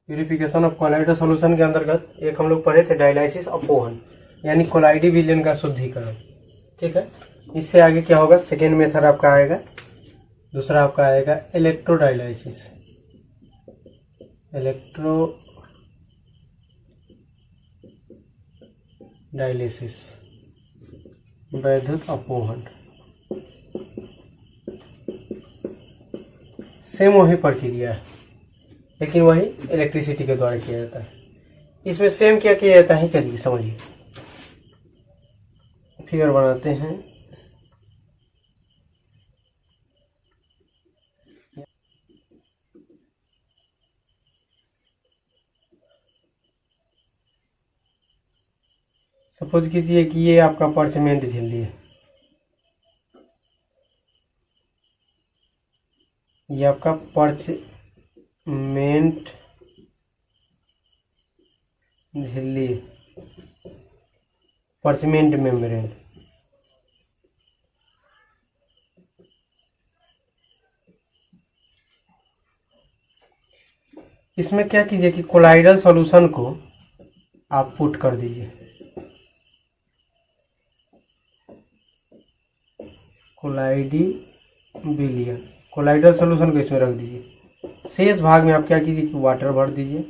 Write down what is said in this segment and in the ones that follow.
Purification of colloidal solution के अंतर्गत एक हम लोग पढ़े थे डायलाइसिस अपोहन, यानी कोलाइडी विलयन का शुद्धिकरण। ठीक है, इससे आगे क्या होगा, सेकेंड मेथड आपका आएगा, दूसरा आपका आएगा इलेक्ट्रोडायलाइसिस। इलेक्ट्रोडायलिसिस वैद्युत अपोहन, सेम वही प्रक्रिया है लेकिन वही इलेक्ट्रिसिटी के द्वारा किया जाता है। इसमें सेम क्या किया जाता है, चलिए समझिए। फिगर बनाते हैं। सपोज कीजिए कि ये आपका पर्चमेंट झिल्ली है, ये आपका पर्चमेंट झिल्ली, पर्चमेंट मेम्ब्रेन। इसमें क्या कीजिए कि कोलाइडल सॉल्यूशन को आप पुट कर दीजिए, कोलाइडी विलयन, कोलाइडल सॉल्यूशन को इसमें रख दीजिए। शेष भाग में आप क्या कीजिए कि वाटर भर दीजिए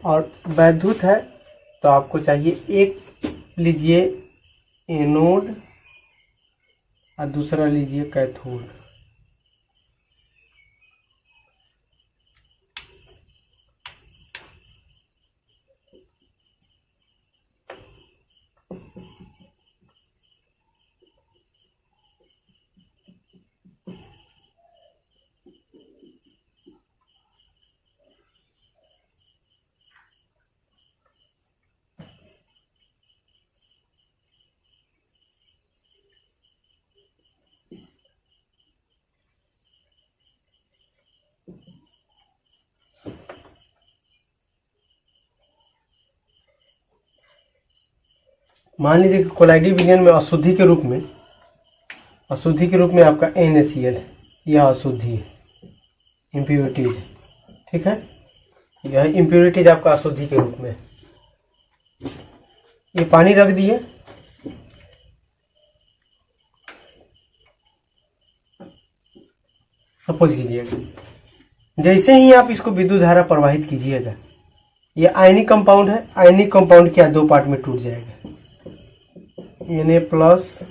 और वैद्युत है तो आपको चाहिए एक लीजिए एनोड और दूसरा लीजिए कैथोड। मान लीजिए कि कोलाइडी विलयन में अशुद्धि के रूप में आपका NaCl है, यह अशुद्धि है, इम्प्योरिटीज है। ठीक है, यह इम्प्योरिटीज आपका अशुद्धि के रूप में। ये पानी रख दिए, सपोज कीजिएगा जैसे ही आप इसको विद्युत धारा प्रवाहित कीजिएगा, ये आयनिक कंपाउंड है, आयनिक कंपाउंड क्या दो पार्ट में टूट जाएगा, Na+Cl-।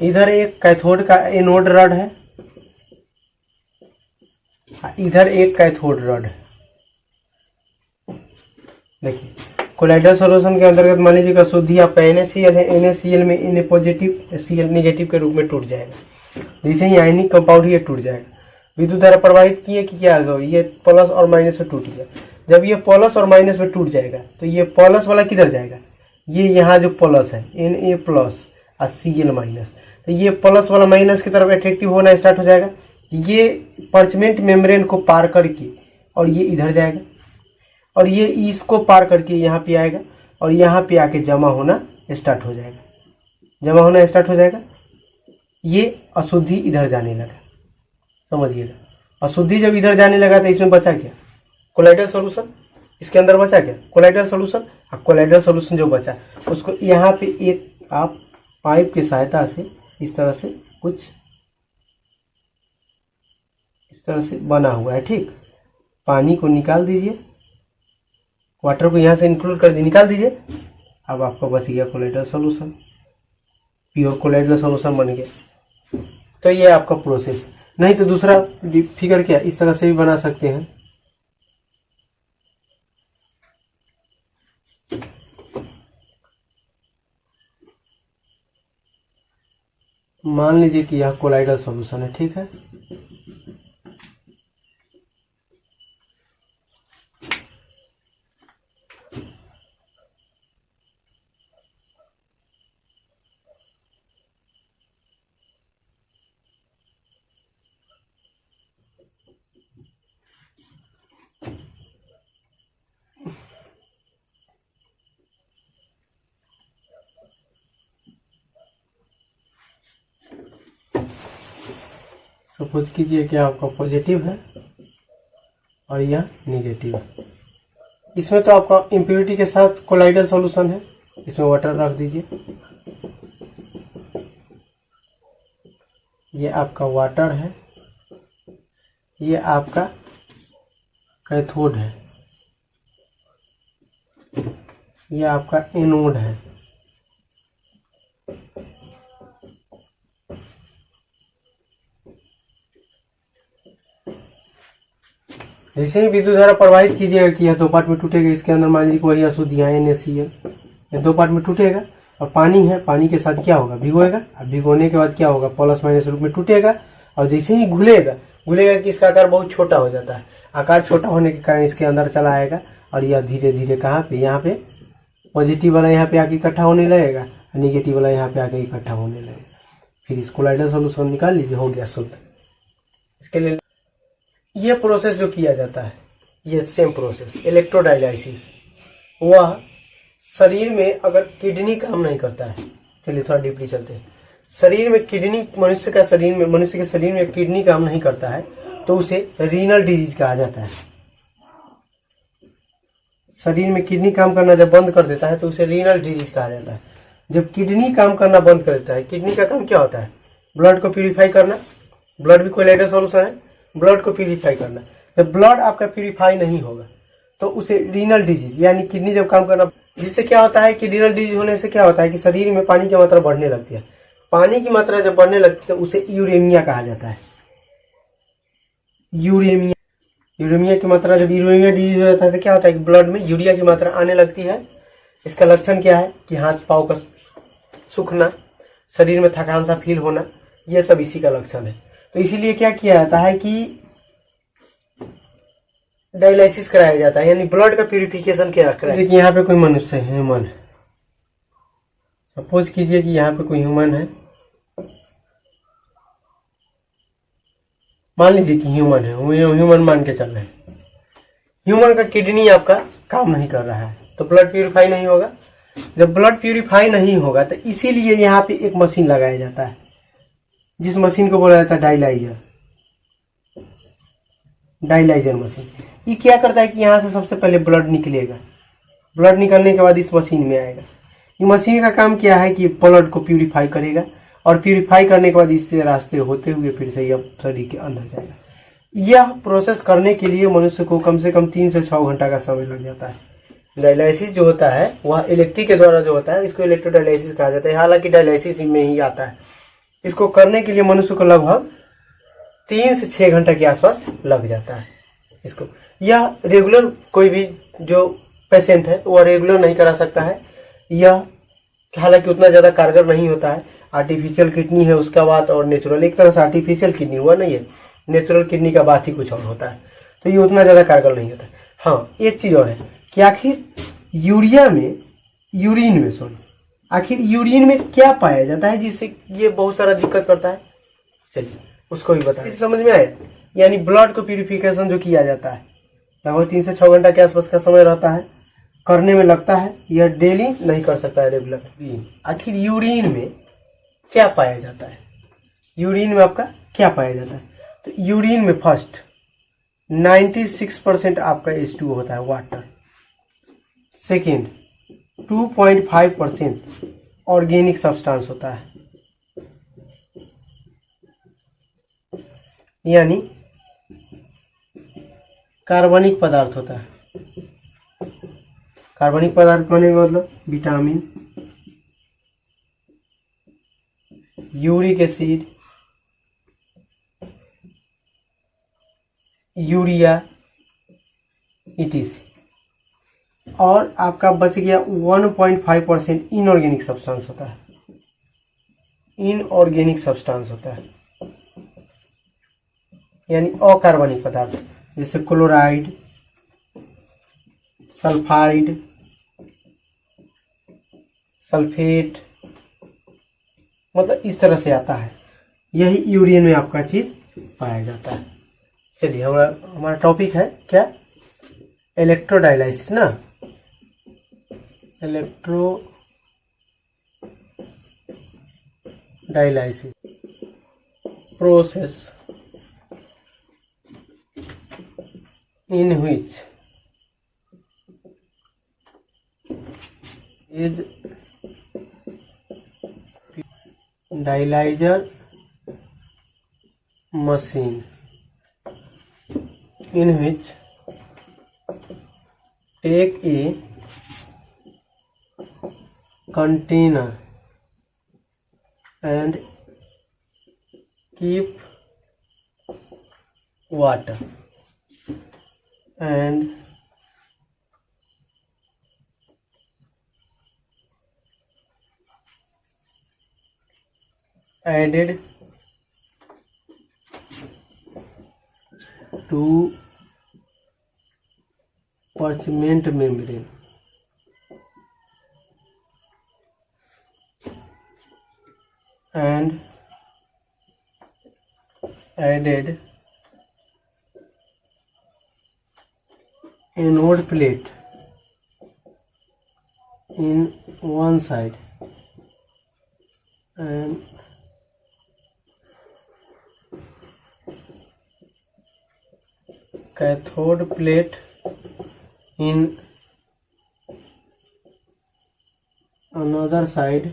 इधर एक कैथोड का एनोड रड है, इधर एक कैथोड रड है। देखिए कोलाइडल सॉल्यूशन के अंतर्गत मान लीजिए अशुद्धि आपका NaCl है, NaCl में Na पॉजिटिव Cl निगेटिव के रूप में टूट जाएगा। जैसे ही आयनिक कंपाउंड ये टूट जाएगा, विद्युत धारा प्रवाहित किए कि क्या होगा, ये प्लस और माइनस में टूट गया। जब ये प्लस और माइनस में टूट जाएगा तो ये प्लस वाला किधर जाएगा, ये यहाँ जो प्लस है Na प्लस और Cl माइनस, तो ये प्लस वाला माइनस की तरफ अट्रैक्टिव होना स्टार्ट हो जाएगा। ये पर्चमेंट मेम्ब्रेन को पार करके और ये इधर जाएगा और ये इसको पार करके यहाँ पे आएगा और यहाँ पे आके जमा होना स्टार्ट हो जाएगा। ये अशुद्धि इधर जाने लगा, समझिएगा। अशुद्धि जब इधर जाने लगा तो इसमें बचा क्या, कोलाइडल सॉल्यूशन। इसके अंदर बचा क्या, कोलाइडल सॉल्यूशन। और कोलाइडल सॉल्यूशन जो बचा उसको यहाँ पे एक आप पाइप की सहायता से इस तरह से कुछ इस तरह से बना हुआ है। ठीक, पानी को निकाल दीजिए, वाटर को यहाँ से इंक्लूड कर निकाल दीजिए। अब आपका बच गया colloidal solution, pure colloidal solution बन गया। तो ये आपका प्रोसेस। नहीं तो दूसरा फिगर क्या, इस तरह से भी बना सकते हैं। मान लीजिए कि यह कोलाइडल सॉल्यूशन है। ठीक है, सपोज कीजिए कि आपका पॉजिटिव है और यह निगेटिव है। इसमें तो आपका इम्प्योरिटी के साथ कोलाइडल सॉल्यूशन है, इसमें वाटर रख दीजिए। ये आपका वाटर है, ये आपका कैथोड है, ये आपका एनोड है। जैसे ही विद्युत धारा प्रवाहित कीजिएगा कि यह दो पार्ट में टूटेगा, इसके अंदर मान लीजिए वही अशुद्धियां NaCl, यह दो पार्ट में टूटेगा और पानी है, पानी के साथ क्या होगा, भिगोएगा। अब भिगोने के बाद क्या होगा, प्लस माइनस रूप में टूटेगा और जैसे ही घुलेगा कि इसका आकार बहुत छोटा हो जाता है। आकार छोटा होने के कारण इसके अंदर चला आएगा और यह धीरे धीरे कहाँ पे, यहाँ पे पॉजिटिव वाला यहाँ पे आके इकट्ठा होने लगेगा और निगेटिव वाला यहाँ पे आके इकट्ठा होने लगेगा। फिर इस कोलाइडल सॉल्यूशन निकाल लीजिए, हो गया शुद्ध। इसके लिए यह प्रोसेस जो किया जाता है, यह सेम प्रोसेस इलेक्ट्रोडायलिसिस, वह शरीर में अगर किडनी काम नहीं करता है, चलिए थोड़ा डीपली चलते हैं। शरीर में किडनी, मनुष्य के शरीर में किडनी काम नहीं करता है तो उसे रीनल डिजीज कहा जाता है। शरीर में किडनी काम करना जब बंद कर देता है तो उसे रीनल डिजीज कहा जाता है। जब किडनी काम करना बंद कर देता है, किडनी का काम क्या होता है, ब्लड को प्यूरिफाई करना, ब्लड भी कोलाइडल सॉल्यूशन है, ब्लड को प्यूरिफाई करना। जब ब्लड आपका प्यूरिफाई नहीं होगा तो उसे रीनल डिजीज, यानी किडनी जब काम करना, जिससे क्या होता है कि रीनल डिजीज होने से क्या होता है कि शरीर में पानी की मात्रा बढ़ने लगती है। पानी की मात्रा जब बढ़ने लगती है तो उसे यूरेमिया कहा जाता है। यूरेमिया की मात्रा, जब यूरेमिया डिजीज हो जाता है तो क्या होता है कि ब्लड में यूरिया की मात्रा आने लगती है। इसका लक्षण क्या है कि हाथ पाँव का सूखना, शरीर में थकान सा फील होना, यह सब इसी का लक्षण है। तो इसीलिए क्या किया जाता है कि डायलिसिस कराया जाता है, यानी ब्लड का प्यूरिफिकेशन क्या कराया। जैसे कि यहाँ पे कोई मनुष्य है, ह्यूमन है, सपोज कीजिए कि यहाँ पे कोई ह्यूमन है, मान लीजिए कि ह्यूमन है, ह्यूमन मान के चल रहे हैं। ह्यूमन का किडनी आपका काम नहीं कर रहा है तो ब्लड प्यूरिफाई नहीं होगा। जब ब्लड प्यूरिफाई नहीं होगा तो इसीलिए यहाँ पे एक मशीन लगाया जाता है, जिस मशीन को बोला जाता है डायलाइजर मशीन। ये क्या करता है कि यहाँ से सबसे पहले ब्लड निकलेगा, ब्लड निकलने के बाद इस मशीन में आएगा। ये मशीन का काम क्या है कि ब्लड को प्यूरिफाई करेगा और प्यूरिफाई करने के बाद इससे रास्ते होते हुए फिर से यह शरीर के अंदर जाएगा। यह प्रोसेस करने के लिए मनुष्य को कम से कम 3 से 6 घंटा का समय लग जाता है। डायलिसिस जो होता है वह इलेक्ट्रिक के द्वारा जो होता है, इसको इलेक्ट्रोडायलिसिस कहा जाता है। हालांकि डायलिसिस में ही आता है। इसको करने के लिए मनुष्य को लगभग 3 से 6 घंटा के आसपास लग जाता है। इसको यह रेगुलर कोई भी जो पेशेंट है वह रेगुलर नहीं करा सकता है। यह हालांकि उतना ज़्यादा कारगर नहीं होता है। आर्टिफिशियल किडनी है उसका बात, और नेचुरल, एक तरह से आर्टिफिशियल किडनी हुआ नहीं है, नेचुरल किडनी का बात ही कुछ और होता है, तो ये उतना ज़्यादा कारगर नहीं होता है। हाँ, एक चीज़ और है कि आखिर यूरिन में क्या पाया जाता है जिससे ये बहुत सारा दिक्कत करता है, चलिए उसको भी बताएं। समझ में आए? यानी ब्लड को प्यूरिफिकेशन जो किया जाता है लगभग 3 से 6 घंटा के आसपास का समय रहता है, करने में लगता है। यह डेली नहीं कर सकता है रेगुलर। आखिर यूरिन में क्या पाया जाता है, यूरिन में आपका क्या पाया जाता है? तो यूरिन में फर्स्ट 96% आपका H2 होता है, वाटर। सेकेंड 2.5% ऑर्गेनिक सब्सटेंस होता है, यानी कार्बनिक पदार्थ होता है। कार्बनिक पदार्थ माने मतलब vitamin, uric acid, urea, etc.. और आपका बच गया 1.5% इनऑर्गेनिक सब्सटेंस होता है। इनऑर्गेनिक सब्सटेंस होता है यानी अकार्बनिक पदार्थ, जैसे क्लोराइड, सल्फाइड, सल्फेट, मतलब इस तरह से आता है। यही यूरिन में आपका चीज पाया जाता है। चलिए हमारा टॉपिक है क्या, इलेक्ट्रोडायलिसिस ना, electrodialysis process in which is dialyzer machine in which take a container and keep water and added to parchment membrane and added anode plate in one side and cathode plate in another side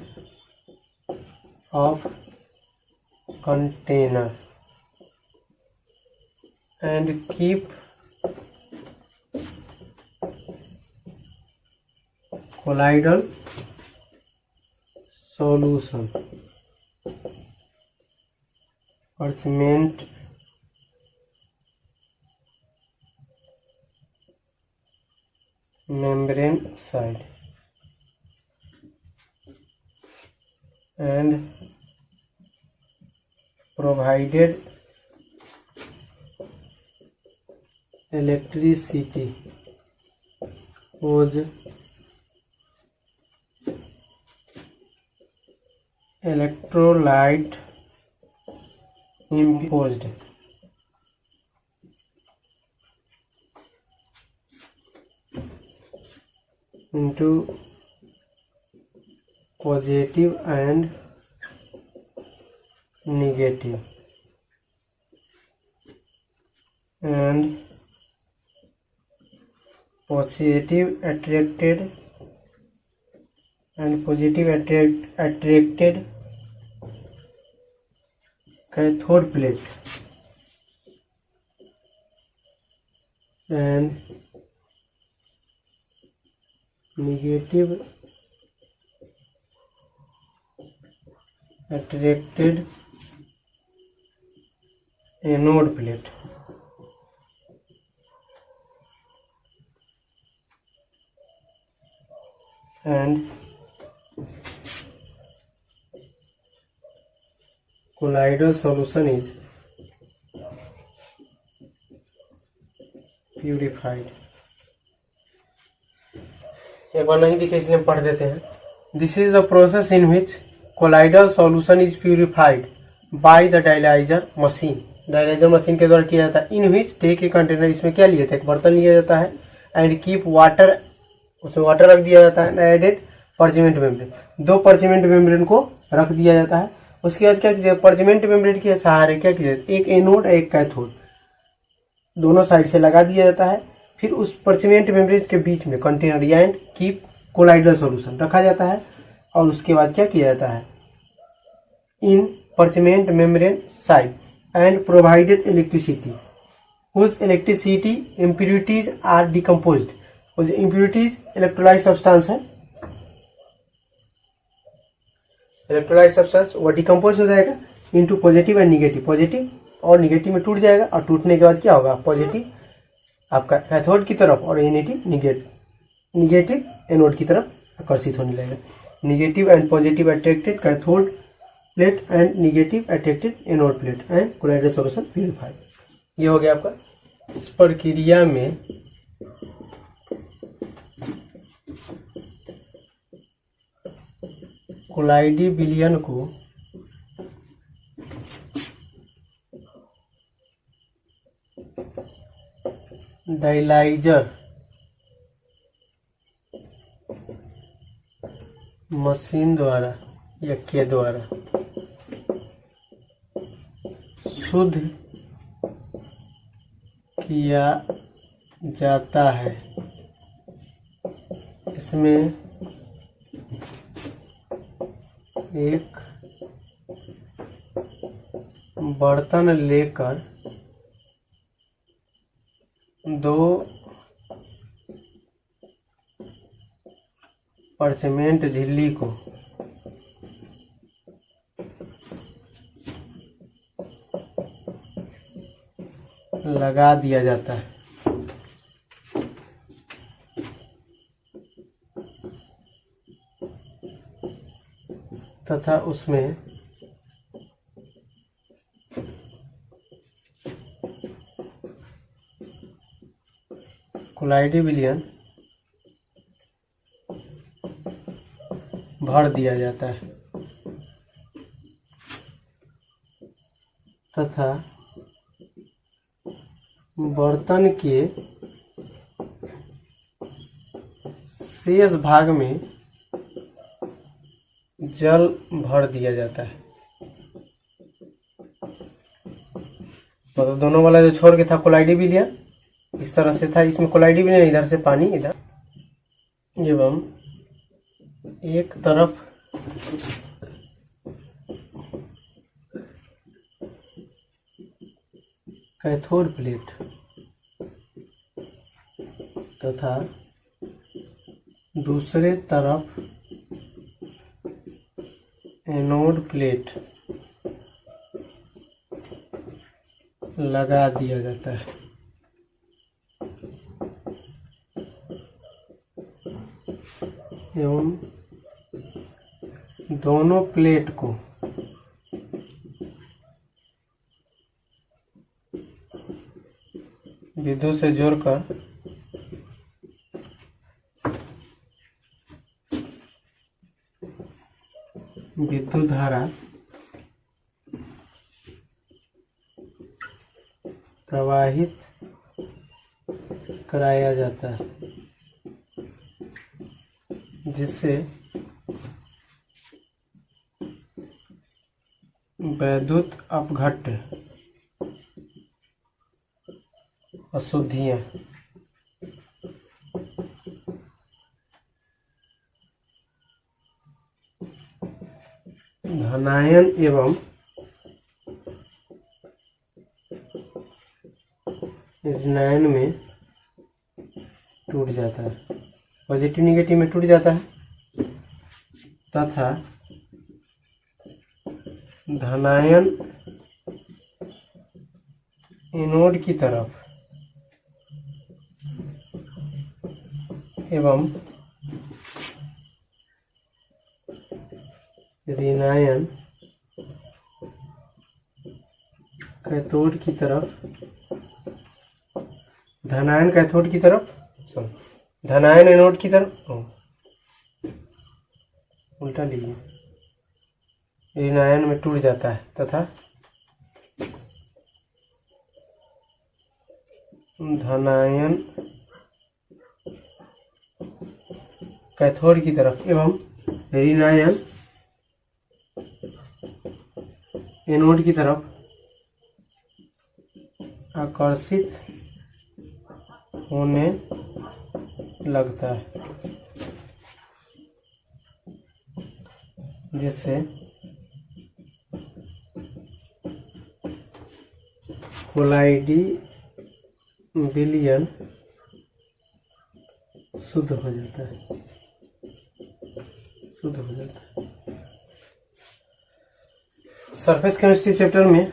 of container and keep colloidal solution parchment membrane side and provided electricity was electrolyte imposed into positive and negative and positive attracted cathode plate and negative attracted anode plate and colloidal solution is purified। एक बार नहीं दिखे इसलिए हम पढ़ देते हैं। This is the process in which colloidal solution is purified by the dialyser machine. Dialyser machine के द्वारा किया जाता है। इन विच टेक ए कंटेनर, इसमें क्या लिया था, एक बर्तन लिया जाता है एंड कीप वाटर, उसमें वाटर रख दिया जाता है। एडेड पर्चमेंट मेम्ब्रेन, दो पर्चमेंट मेम्ब्रेन को रख दिया जाता है। उसके बाद क्या किया, पर्चमेंट मेम्ब्रेन के सहारे क्या किया, एक एनोड एक कैथोड दोनों साइड से लगा दिया जाता है। फिर उस पर्चमेंट मेम्ब्रेन के बीच में container and keep colloidal solution रखा जाता है और उसके बाद क्या किया जाता है, in parchment membrane side and provided electricity whose electricity impurities are decomposed. उस इम्प्यूरिटीज इलेक्ट्रोलाइट सब्सटेंस है, इलेक्ट्रोलाइट सब्सटेंस वो डिकम्पोज हो जाएगा into positive and negative. Positive और निगेटिव में टूट जाएगा और टूटने के बाद क्या होगा, पॉजिटिव आपका कैथोड की तरफ और निगेटिव एनोड की तरफ आकर्षित होने लगेगा। Negative and positive attracted cathode plate and negative attracted anode plate and colloidal solution purified. ये हो गया आपका। इस प्रक्रिया में कोलाइडी विलयन को डायलाइजर मशीन द्वारा या के द्वारा शुद्ध किया जाता है। इसमें एक बर्तन लेकर 2 परचमेंट झिल्ली को लगा दिया जाता है तथा उसमें कोलाइडी विलयन भर दिया जाता है तथा बर्तन के शेष भाग में जल भर दिया जाता है। मतलब दोनों वाला जो छोड़ के था कोलाइडी विलयन इस तरह से था, इसमें कोलाइडी विलयन इधर से पानी इधर, एवं एक तरफ कैथोड प्लेट तथा दूसरे तरफ एनोड प्लेट लगा दिया जाता है। एवं दोनों प्लेट को विद्युत से जोड़कर विद्युत धारा प्रवाहित कराया जाता है, जिससे वैद्युत अपघट्य अशुद्धियां धनायन एवं ऋणायन में टूट जाता है, पॉजिटिव निगेटिव में टूट जाता है तथा धनायन एनोड की तरफ एवं ऋणायन कैथोड की तरफ, धनायन कैथोड की तरफ, धनायन एनोड की तरफ, उल्टा लीजिए, ऋणायन में टूट जाता है तथा धनायन कैथोड की तरफ एवं ऋणायन एनोड की तरफ आकर्षित होने लगता है, जिससे कोलाइडी विलयन शुद्ध हो जाता है, शुद्ध हो जाता है। सरफेस केमिस्ट्री चैप्टर में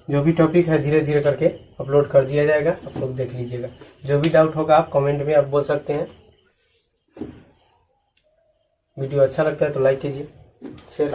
जो भी टॉपिक है धीरे धीरे करके अपलोड कर दिया जाएगा, आप लोग देख लीजिएगा। जो भी डाउट होगा आप कमेंट में आप बोल सकते हैं। वीडियो अच्छा लगता है तो लाइक कीजिए, शेयर